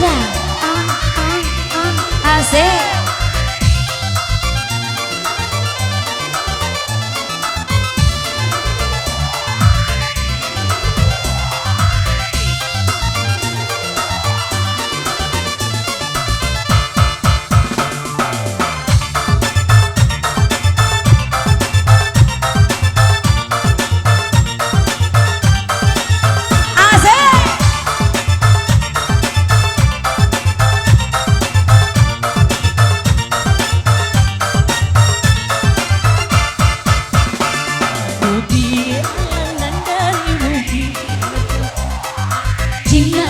iya. Asik.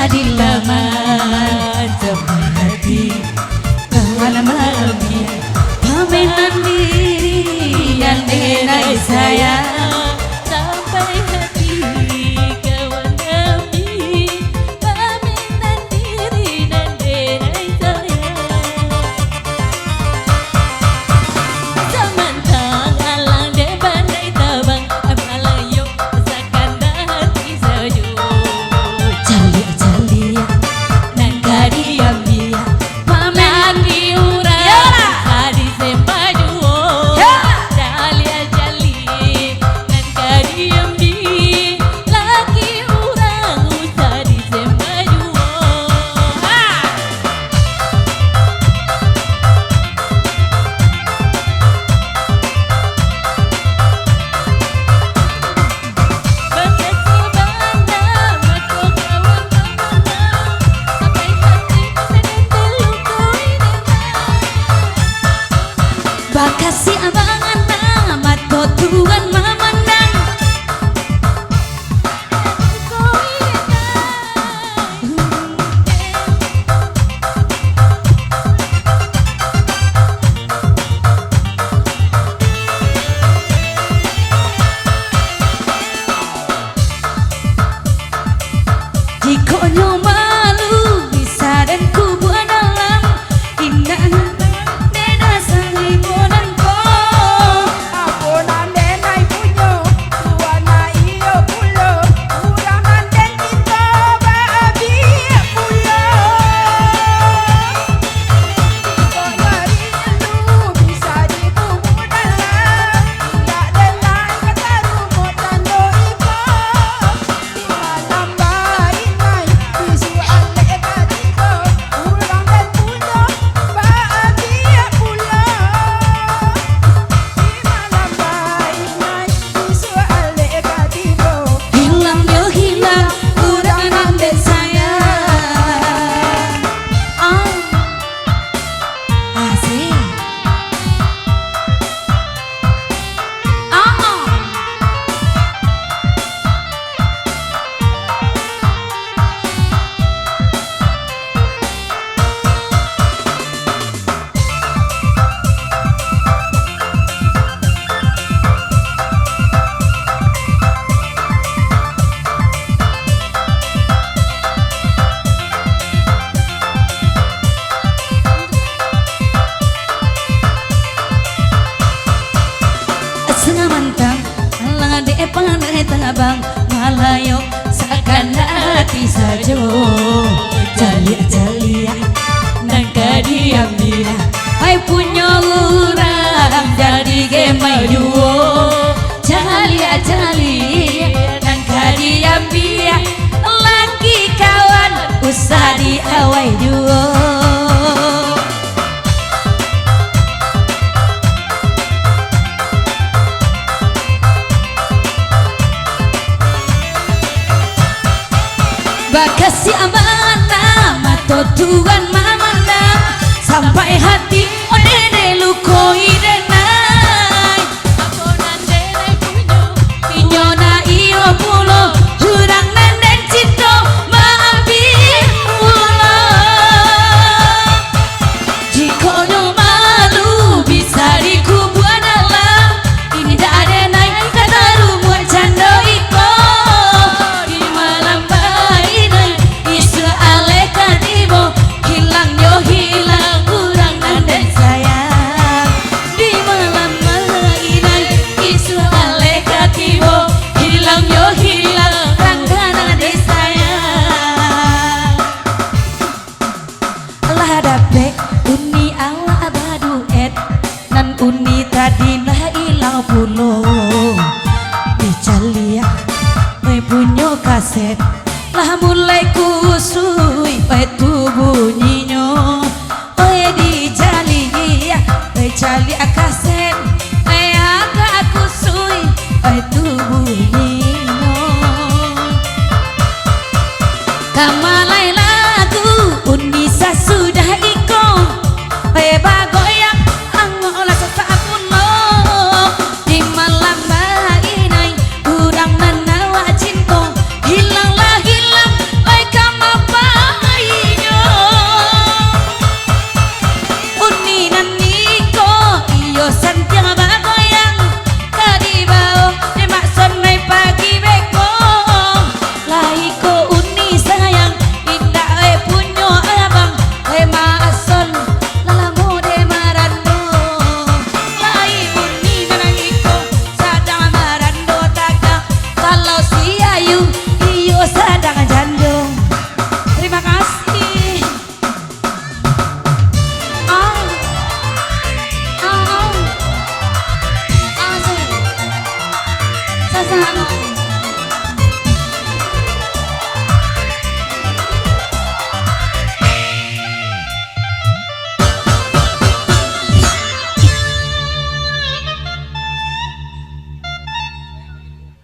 Dilama sampai hati kemana-mana pamenan diri dan denai sayang sampai hati kawan kami pamenan diri dan denai sayang zaman tangalang de bandai tabang apalayo sakan hati sajo Bakasi abangan amat kau Tuhan memandang jika nyo malu bisa dan ku buat dalam indah pandai tabang malayo seakan hati sajo jalia dan kadiam-diam hai punya orang jadi gemai duo jalia dan kadiam-diam lagi kawan usah diawai duo. Bakasi amanah mato Tuhan memandang sampai hati odene lukoi denai akonan denai punyo na iyo pulo hurang nenden cinta maafin pulo jika no malu bisa dikubur dalam ini dah denai kata rumah cando iko di malam hilang yo hilang kurang dan lo